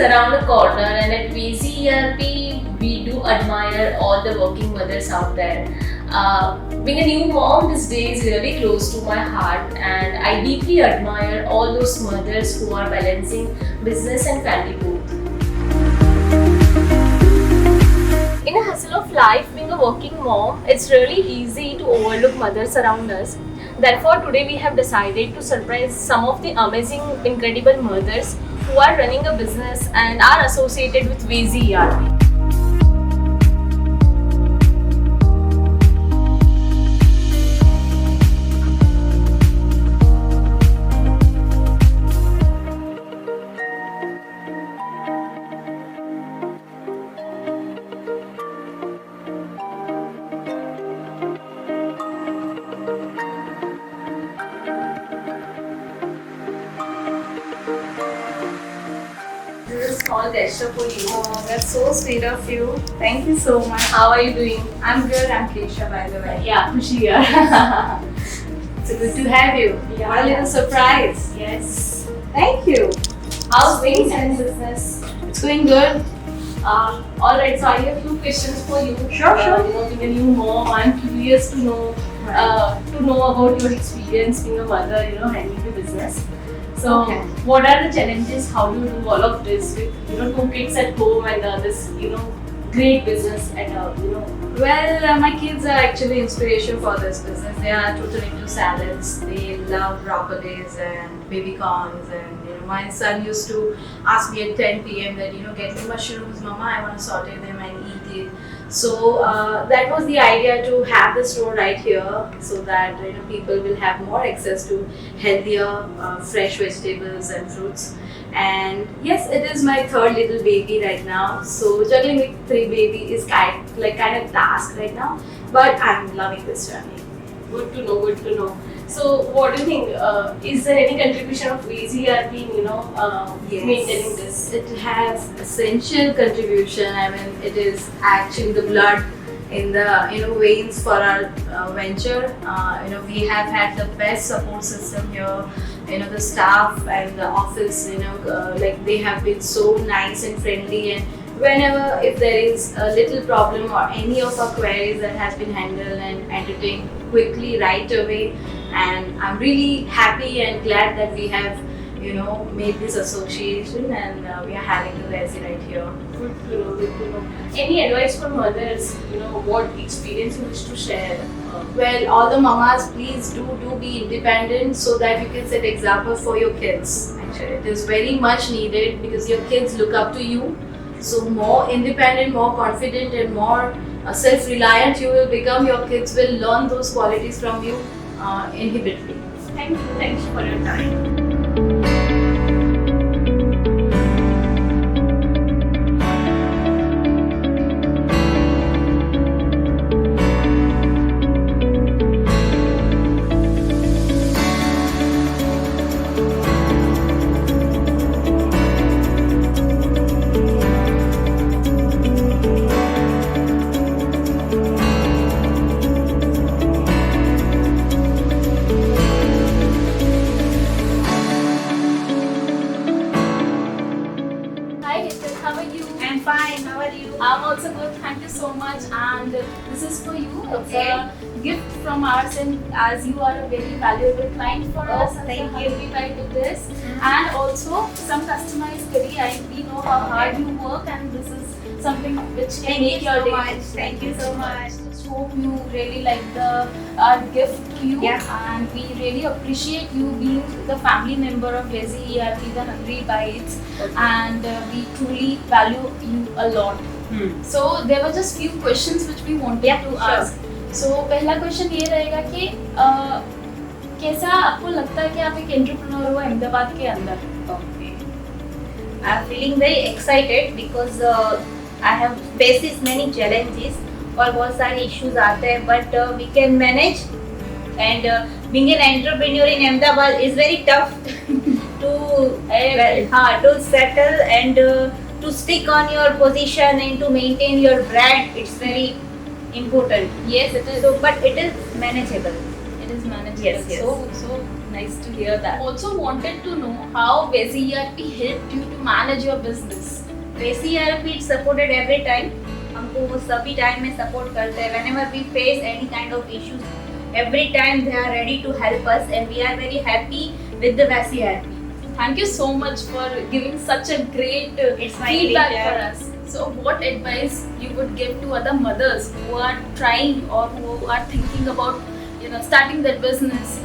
around the corner, and at VZ ERP, we do admire all the working mothers out there. Being a new mom this day is really close to my heart, and I deeply admire all those mothers who are balancing business and family both. In a hustle of life, being a working mom, it's really easy to overlook mothers around us. Therefore, today we have decided to surprise some of the amazing, incredible mothers who are running a business and are associated with VZ ERP. This is a small gesture for you. Oh, that's so sweet of you. Thank you so much. How are you doing? I'm good. I'm Kesha, by the way. Yeah, Khushi here. It's good to have you. Yeah. What a little surprise. Yes. Thank you. How's things in business? It's going good. Alright, so I have a few questions for you. Sure. Being a new mom, I'm curious to know about your experience being a mother, handling the business. So, Okay. what are the challenges? How do you do all of this with two kids at home and this great business at Well, my kids are actually inspiration for this business. They are totally into salads. They love broccolis and baby corns. And my son used to ask me at 10 p.m. that get me mushrooms, mama. I want to saute them and eat it. So that was the idea, to have the store right here, so that people will have more access to healthier, fresh vegetables and fruits. And yes, it is my third little baby right now. So juggling with three baby is kind of task right now. But I'm loving this journey. Good to know. So, what do you think? Is there any contribution of VZ ERP in maintaining this? It has essential contribution. I mean, it is actually the blood in the veins for our venture. We have had the best support system here. The staff and the office, they have been so nice and friendly, and whenever if there is a little problem or any of our queries, that has been handled and entertained quickly right away. And I'm really happy and glad that we have made this association, and we are having the Resi right here. Good to know. Any advice for mothers? What experience you wish to share? Well, all the mamas, please do be independent, so that you can set example for your kids. Actually, it is very much needed, because your kids look up to you. So more independent, more confident, and more self-reliant you will become. Your kids will learn those qualities from you inhibitably. Thank you for your time. Hi Ritik, how are you? I'm fine. How are you? I'm also good, thank you so much. And this is for you. Okay. It's a gift from us, and as you are a very valuable client for us, thank so you. we buy with this. And also some customized curry. We know how hard you work, and this is something which can make your day. Thank you so much. Just hope you really like our gift to you. Yeah. And we really appreciate you being the family member of VZ ERP, the Hungry Bites, and we truly value you a lot. So there were just few questions which we wanted to ask. So पहला question ये रहेगा कि कैसा आपको लगता है कि आप एक एंटरप्रेन्योर हो अहमदाबाद के अंदर? Okay. I'm feeling very excited because I have faced many challenges और बहुत सारे issues आते हैं, but we can manage. And being an entrepreneur in Ahmedabad is very tough to settle and to stick on your position and to maintain your brand. It's very important. Yes, it is. So, but it is manageable. It is manageable. Yes. So Nice to hear that. Also wanted to know how Vezi ERP helped you to manage your business. Vezi ERP supported every time. हमको वो सभी time में support करते हैं. Whenever we face any kind of issues, every time they are ready to help us, and we are very happy with the Vezi ERP. Thank you so much for giving such a great It's my feedback pleasure. for us. So what advice you would give to other mothers who are trying or who are thinking about, starting their business?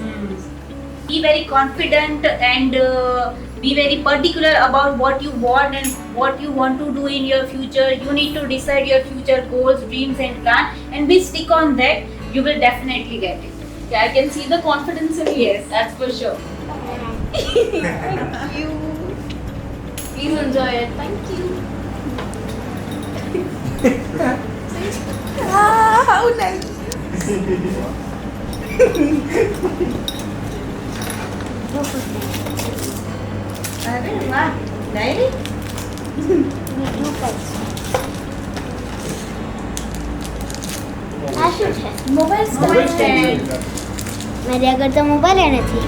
Be very confident and be very particular about what you want and what you want to do in your future. You need to decide your future goals, dreams and plan, and be stick on that. You will definitely get it. Yeah, I can see the confidence in you. Yes. That's for sure. Thank you. Please enjoy it. Thank you. How nice. अरे वाह, diary? Mobile stand. મારે આગળ તો mobile એ નથી.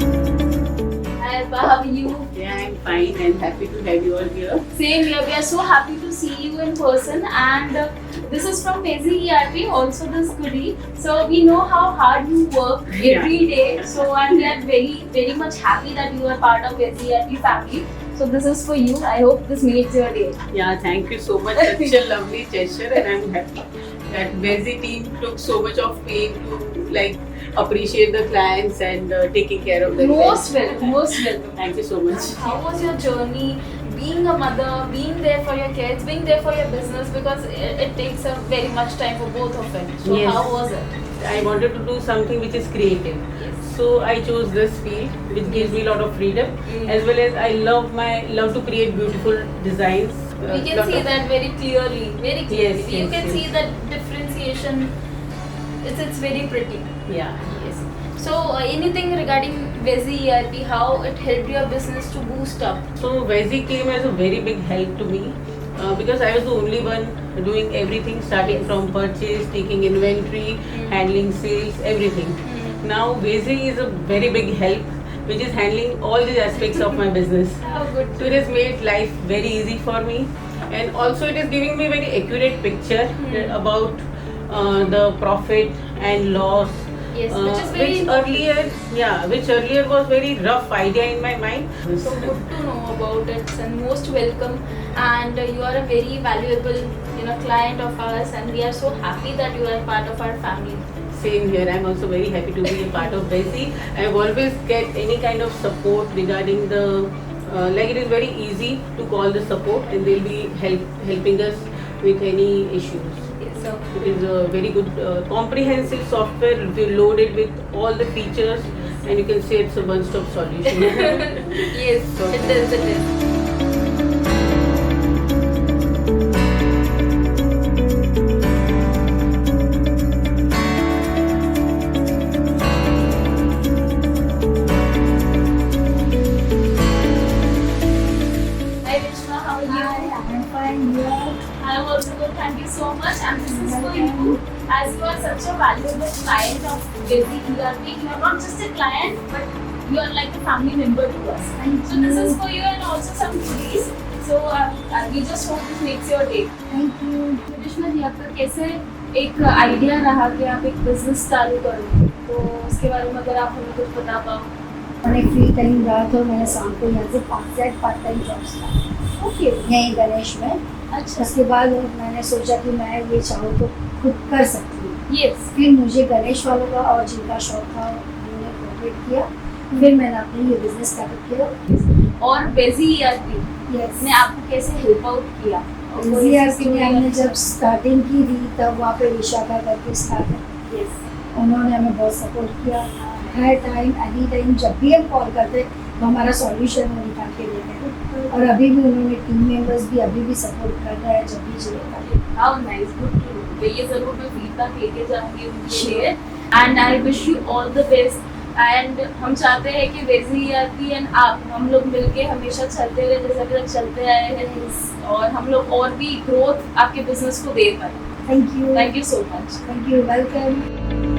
Hi, Alba, how are you? Yeah, I'm fine and happy to have you all here. Same here. We are so happy to see you in person, and this is from Vezi ERP, also this goodie. So we know how hard you work every day. So and we are very, very much happy that you are part of Vezi ERP family. So this is for you. I hope this makes your day. Yeah, thank you so much. Such a lovely gesture, and I'm happy that Vezi team took so much of pain to appreciate the clients and taking care of them. Most welcome. Most welcome. Thank you so much. How was your journey? Being a mother, being there for your kids, being there for your business, because it takes a very much time for both of it. So Yes. how was it? I wanted to do something which is creative. Yes. So I chose this field, which gives me a lot of freedom, as well as I love to create beautiful designs. We can lot see of- that very clearly. Very clearly. Yes, You yes, can yes. see that differentiation. It's very pretty. Yeah. Yes. So anything regarding Vezi ERP, how it helped your business to boost up? So Vezi came as a very big help to me because I was the only one doing everything, starting Yes. from purchase, taking inventory, handling sales, everything. Now Vezi is a very big help, which is handling all these aspects of my business. How good. So it has made life very easy for me, and also it is giving me very accurate picture about the profit and loss. Yes, which is very which earlier was very rough idea in my mind. so good to know about it, and most welcome. And you are a very valuable, client of ours, and we are so happy that you are part of our family. Same here. I'm also very happy to be a part of Vezi. I've always get any kind of support regarding the it is very easy to call the support, and they'll be helping us with any issues. Yes. So It is a very good comprehensive software. If you load it with all the features, and you can say it's a one-stop solution. yes, So- it is. It is. Hi Rishma, how are you? I'm fine. You are? I'm also good. Thank you so much. And this is for you, as you are such a valuable client of Vezi ERP. You are not just a client, but you are like a family member to us. Thank So this is for you, and also some goodies. So we just hope this makes your day. Thank you. Krishna ji, आपका कैसे एक idea रहा कि आप एक business चालू करो, तो उसके बारे में अगर आप हमें कुछ बता पाओ. मैंने फ्री टाइम रहा तो मैंने शाम को यहाँ से 5 से 8 पार्ट टाइम जॉब्स किया ओके. यहीं गणेश में. अच्छा. उसके बाद मैंने सोचा कि मैं ये चाहूँ तो खुद कर सकती हूँ. यस. फिर मुझे गणेश वालों का और जिनका शौक था उन्होंने कोऑपरेट किया. फिर मैंने अपनी ये बिजनेस स्टार्ट किया. और Vezi ERP यस. ने आपको कैसे हेल्प आउट किया? और कोई इजी ऐसी में story हमने है? जब स्टार्टिंग की थी तब वहाँ पे विशाखा करके स्टार्ट है. Yes. उन्होंने हमें बहुत सपोर्ट किया. हर टाइम एनी टाइम जब भी हम कॉल करते तो हमारा सॉल्यूशन वो निकाल के देते हैं. और अभी भी उन्होंने टीम मेंबर्स भी अभी भी सपोर्ट कर रहे हैं जब भी चाहिए. How nice, good to know. ये जरूर मैं फीडबैक लेके जाऊंगी उनके लिए. And I wish you all the best and हम चाहते हैं कि वेजी ERP एंड आप हम लोग मिलके हमेशा चलते रहे जैसे अभी तक चलते आए हैं और हम लोग और भी ग्रोथ आपके बिजनेस को दे पाए. Thank you Thank you so much. Thank you welcome.